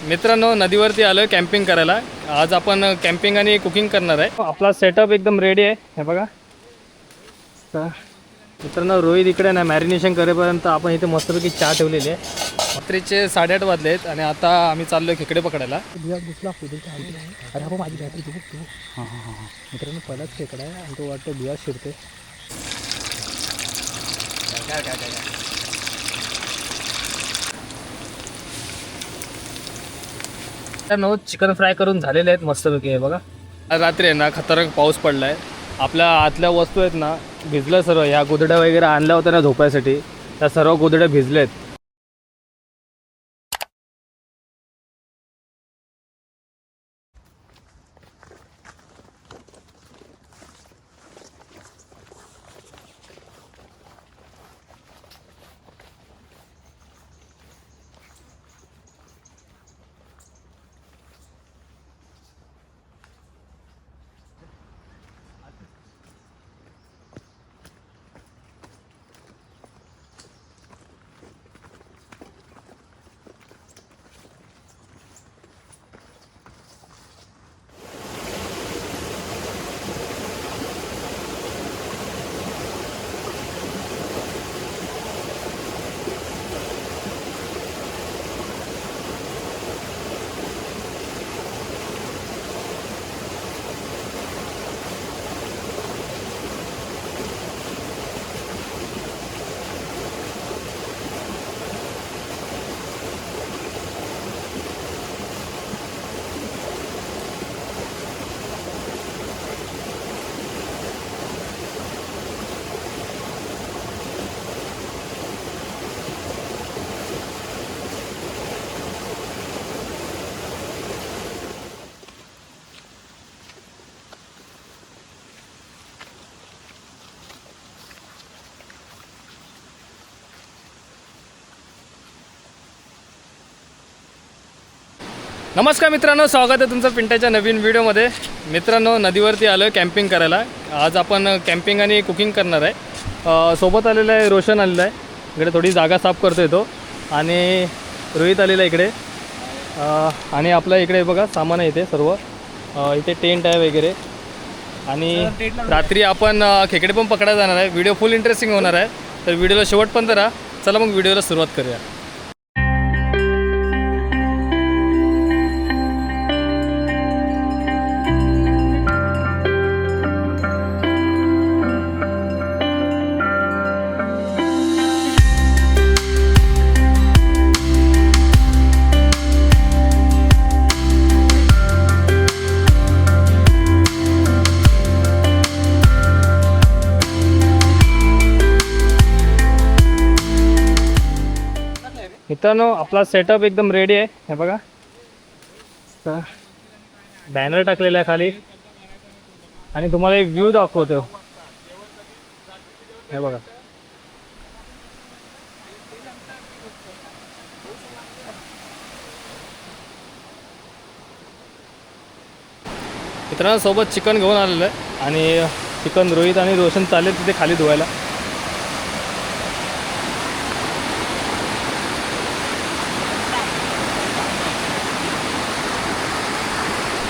मित्रांनो नदीवरती आलो कॅम्पिंग करायला. आज आपण कॅम्पिंग आणि कुकिंग करणार आहे. आपला सेटअप एकदम रेडी आहे. हे बघा तर मित्रांनो रोहित इकडे ना मॅरिनेशन करेपर्यंत आपण इथे मस्तपैकी चहा ठेवलेली आहे. रात्रीचे 8:30 वाजले आहेत आणि आता आम्ही चाललो आहे खेकडे पकडायला. अरे हो माझी बॅटरी तू हां हां हां मित्रांनो पहिलाच खेकडा आहे आणि तो वाटतं बिया शिरते. मित्रांनो चिकन फ्राय करून झालेले आहेत मस्तपैकी. हे बघा रात्री आहे ना खतरनाक पाऊस पडला आहे. आपल्या आतल्या वस्तू आहेत ना भिजलं सर्व. ह्या गोधड्या वगैरे आणल्या होत्या ना झोपायसाठी, त्या सर्व गोधड्या भिजलेत. नमस्कार मित्रांनो, स्वागत आहे तुमचं पिंट्याच्या नवीन व्हिडिओमध्ये. मित्रांनो नदीवरती आलो आहे कॅम्पिंग करायला. आज आपण कॅम्पिंग आणि कुकिंग करणार आहे. सोबत आलेलं आहे रोशन आलेला आहे. इकडे थोडी जागा साफ करतो येतो आणि रोहित आलेला आहे इकडे. आणि आपलं इकडे बघा सामान आहे इथे सर्व. इथे टेंट आहे वगैरे आणि रात्री आपण खेकडे पण पकडायला जाणार आहे. व्हिडिओ फुल इंटरेस्टिंग होणार आहे, तर व्हिडिओला शेवटपर्यंत राहा. चला मग व्हिडिओला सुरुवात करूया. मित्रांनो आपला सेटअप एकदम रेडी आहे. हे बघा तर बॅनर टाकलेला आहे खाली आणि तुम्हाला एक व्ह्यू दाखवतो. हे बघा मित्रांनो सोबत चिकन घेऊन आलेलं आहे आणि चिकन रोहित आणि रोशन चालले तिथे खाली धुवायला.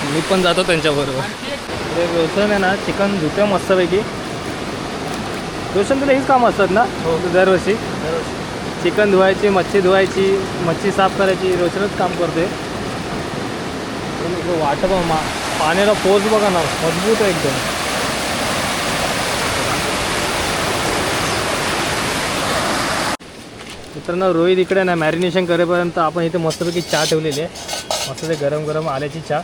मी पण जातो त्यांच्याबरोबर. रोशन आहे ना चिकन धुते मस्तपैकी. रोशन तुला हीच कामं असतात ना दरवर्षी? चिकन धुवायची, मच्छी धुवायची, मच्छी साफ करायची, रोशनच काम करते. वाटप पाण्याला पोच बघा ना, मजबूत आहे एकदम. मित्रांनो रोहित इकडे ना मॅरिनेशन करेपर्यंत आपण इथे मस्तपैकी चहा ठेवलेली आहे. मस्त ते गरम गरम आल्याची चहा.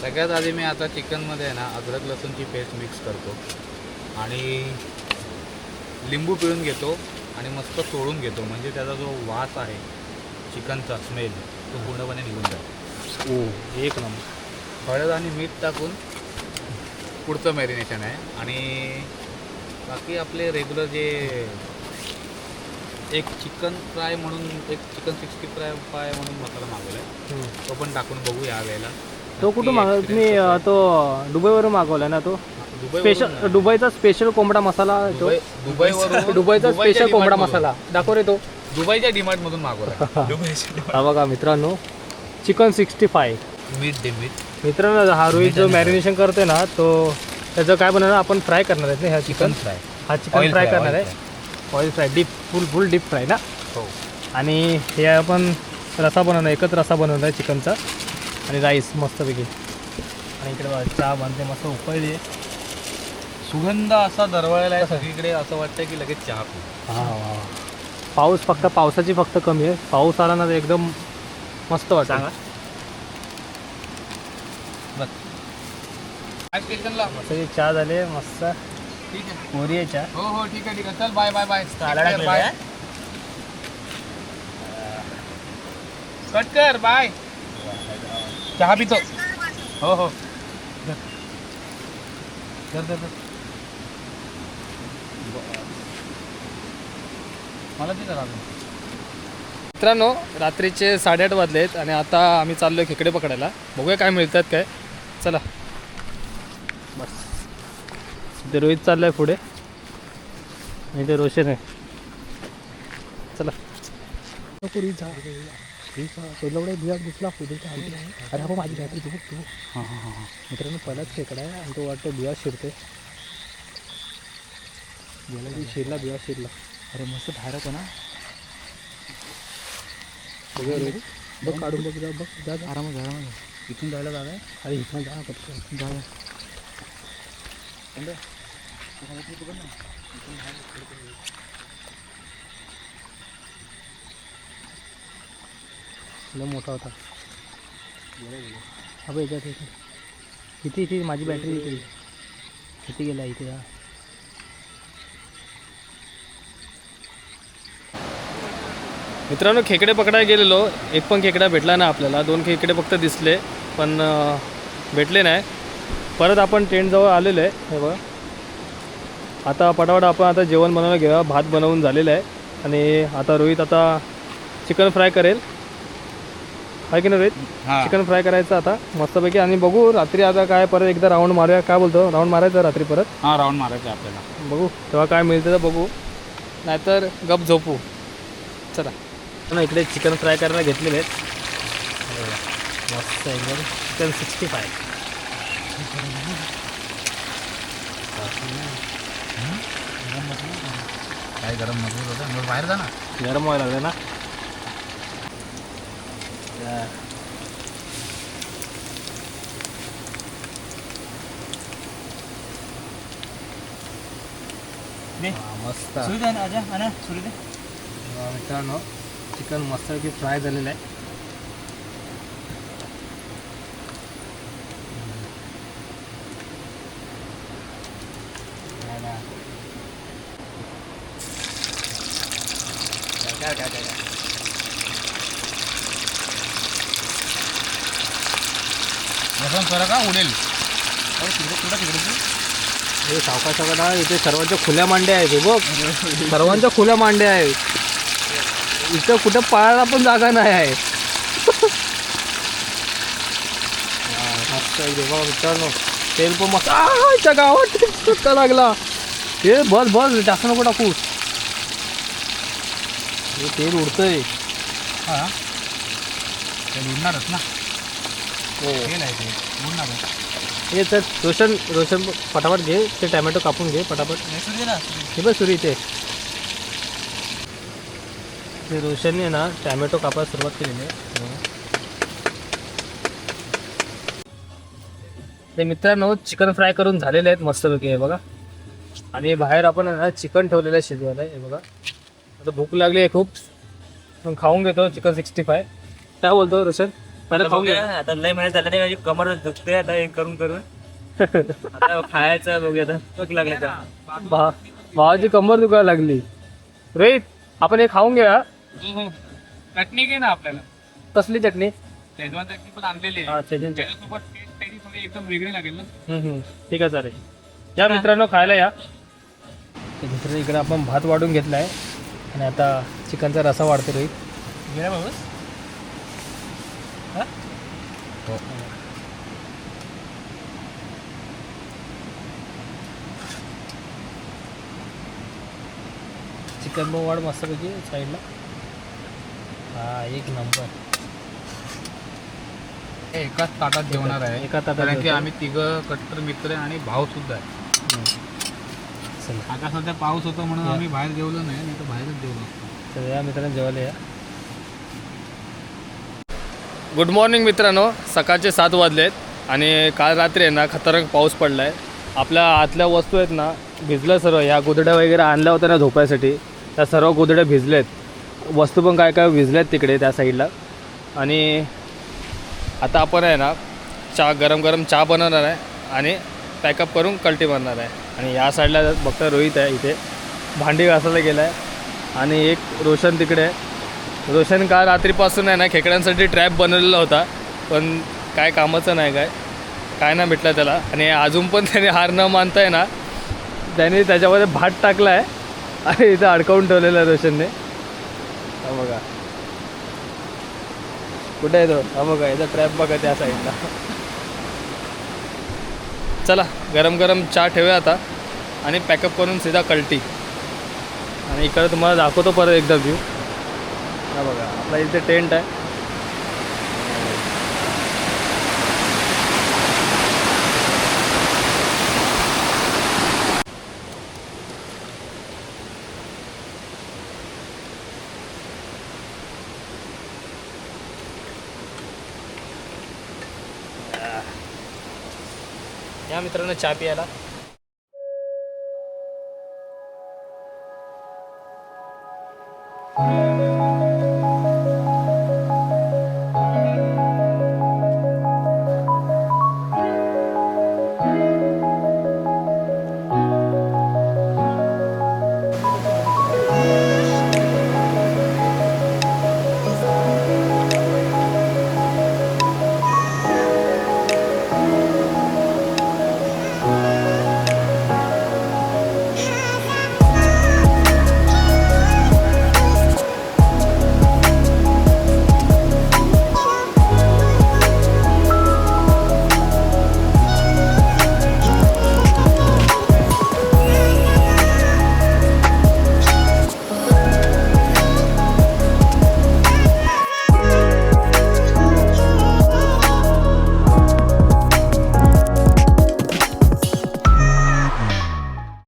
सगळ्यात आधी मी आता चिकनमध्ये आहे ना अद्रक लसूणची पेस्ट मिक्स करतो आणि लिंबू पिळून घेतो आणि मस्त सोडून घेतो, म्हणजे त्याचा जो वास आहे चिकनचा स्मेल तो पूर्णपणे निघून जातो. एक नंबर. हळद आणि मीठ टाकून पुढचं मॅरिनेशन आहे. आणि बाकी आपले रेग्युलर जे एक चिकन फ्राय म्हणून, एक चिकन 60 फ्राय म्हणून मसाला मागवला आहे, तो पण टाकून बघू या वेळेला. तो कुठून तुम्ही तो दुबईवरून मागवला ना? तो स्पेशल दुबईचा स्पेशल कोंबडा मसाला. तो दुबईचा स्पेशल कोंबडा मसाला दाखव रे. तो दुबईच्या डिमार्टमधून मागवला. दुबईच्या हा बघा मित्रांनो, चिकन 65. मीठ दे मीठ. मित्रांनो हा रोहित जो मॅरिनेशन करते ना, तो त्याचं काय बनवणार आपण फ्राय करणार आहेत ना ह्या चिकन फ्राय. हा चिकन फ्राय करणार आहे. ऑइल फ्राय डीप फुल डीप फ्राय ना. हो. आणि हे आपण रसा बनवणार, एकच रसा बनवणार आहे चिकनचा आणि राईस मस्तपैकी. आणि इकडे बघा चहा बनते मस्त उकळली. सुगंध असा दरवळलेला आहे सगळीकडे, असं वाटतं की लगेच चहा पिऊ. हा पाऊस फक्त पावसाची फक्त कमी आहे. पाऊस आला ना तर एकदम मस्त वाटतं. सांगा स्टेशनला मस्त चहा झाले मस्त. ठीक आहे. मोरी आहे चहा. हो हो ठीक आहे ठीक आहे. चल bye bye bye. Bye. Cut कर बाय. चहा पितो. हो हो. मला तिथं राहतो. मित्रांनो रात्रीचे 8:30 वाजले आहेत आणि आता आम्ही चाललो खेकडे पकडायला. बघूया काय मिळतात काय. चला बस. ते रोहित चाललाय पुढे आणि ते रोशन आहे. चला दिसला अरे हा माझी बॅटरी तू. हां हां हां मित्रांनो पहिलाच खेकडा आहे आणि तो वाटतं बिया शिरते. गेला की शिरला बिया शिरला. अरे मस्त बाहेर होतं ना. बघा रे बघ काढून बघ. बघ जा आरामात इथून जायला जागा आहे. अरे इथून जा पटकन जा. लय मोठा होता. हा बघ याच्यात इथे माझी बॅटरी इथे गेला इथे जा. मित्रांनो खेकडे पकडायला गेलेलो, एक पण खेकडा भेटला ना आपल्याला. 2 खेकडे फक्त दिसले पण भेटले नाही. परत आपण टेंटजवळ आलेलो आहे. हे बघा आता पटापट आपण आता जेवण बनवायला घेऊया. भात बनवून झालेलं आहे आणि आता रोहित आता चिकन फ्राय करेल. आहे की नाही रोहित? चिकन फ्राय करायचं आता मस्तपैकी. आणि बघू रात्री आता काय परत एकदा राऊंड मारूया. काय बोलतो राऊंड मारायचं रात्री परत? हां राऊंड मारायचं आपल्याला. बघू तेव्हा काय मिळतं तर बघू, नाहीतर गप झोपू. चला ना इकडे चिकन फ्राय करायला घेतलेले आहेत. मस्त एकदम चिकन 65. काय गरम मसाला होता मग बाहेर जा ना. गरम व्हायला लागलं ना. मस्त मित्रांनो चिकन मस्तपैकी फ्राय झालेलं आहे. करा का उडेल. हे सावकाश इथे सर्वांच्या खुल्या मांड्या आहेत. हे बघ सर्वांच्या खुल्या मांड्या आहेत. इथं कुठं पळायला पण जागा नाही आहे. मस्त आहे बघा मित्रांनो. तेल पण मस्त आच्या गावात सुट्टा लागला. हे बस जास्त नको टाकू. हे तेल उडतंय. हां ते उडणारच ना. हो तेल आहे ते उडणारच. हे तर रोशन पटापट घे. ते टॅमॅटो कापून घे पटापट. हे बघ सुरी इथे ते रोशनने ना टॅमॅटो कापायला सुरुवात केलेली आहे. ते मित्रांनो चिकन फ्राय करून झालेले आहेत मस्तपैकी. हे बघा आणि बाहेर आपण ना चिकन ठेवलेलं आहे शिजवायला. हे बघा आता भूक लागली आहे खूप. पण खाऊन घेतो चिकन 65. काय बोलतो रोशन? पहिला खाऊन घे. आता लय महिन्यात झालं नाही. माझी कमर दुखते आता हे करून आता खायचं बघूया. आता भूक लागली तर भावाची कंबर दुखायला लागली. रोहित आपण हे खाऊन घेऊया. चटणी घे ना आपल्याला. कसली चटणी? शेजवान चटणी पण आणलेली हा आहे. शेजवान चटणी. त्याच्यासोबत टेस्ट त्याची थोडी एकदम वेगळी लागेल ना. ठीक आहे चालेल. या मित्रांनो खायला या. मित्रांनो इकडे आपण भात वाढून घेतला आहे आणि आता चिकनचा रसा वाढतो रोहित. गेला बाबा हो. चिकन पण वाढ मस्तपैकी साईडला. हा एक नंबर. हे एकाच ताटात जेवणार आहे एका ताटात कारण की जेवतो. आम्ही तिघं कट्टर मित्र आहे आणि भाव सुद्धा आहे. चला आता सध्या पाऊस होता म्हणून या. आम्ही बाहेर जेवलो नाही तर बाहेरच जेवलो असतो. तर या मित्रांनो जेवायला या. गुड मॉर्निंग मित्रांनो, सकाळचे 7 वाजले आहेत आणि काल रात्री आहे ना खतरनाक पाऊस पडला आहे. आपल्या आतल्या वस्तू आहेत ना भिजलं सर्व. ह्या गोधड्या वगैरे आणल्या होत्या ना झोपायसाठी, त्या सर्व गोधड्या भिजलेत. वस्तू पण काय काय भिजल्यात तिकडे त्या साईडला. आणि आता आपण आहे ना गरम गरम चहा बनवणार आहे आणि पॅकअप करून कल्टी बनणार आहे. आणि या साईडला बघता रोहित आहे इथे भांडी घासायला गेला आहे. आणि एक रोशन तिकडे आहे. रोशन का रात्रीपासून आहे ना खेकड्यांसाठी ट्रॅप बनवलेला होता, पण काय कामाचं नाही काय नाही भेटलं त्याला. आणि अजून पण त्याने हार न मानताय ना त्याने त्याच्यामध्ये भात टाकला आहे आणि इथं अडकवून ठेवलेलं आहे रोशनने. हा बघा कुठे आहे तो, हा बघा याचा ट्रॅप बघा त्या साईडला. चला गरम गरम चहा ठेवूया आता आणि पॅकअप करून सीधा कल्टी. आणि इकडे तुम्हाला दाखवतो परत एकदा व्ह्यू. हा बघा आपला इथे टेंट आहे. या मित्रांनो चहा प्यायला.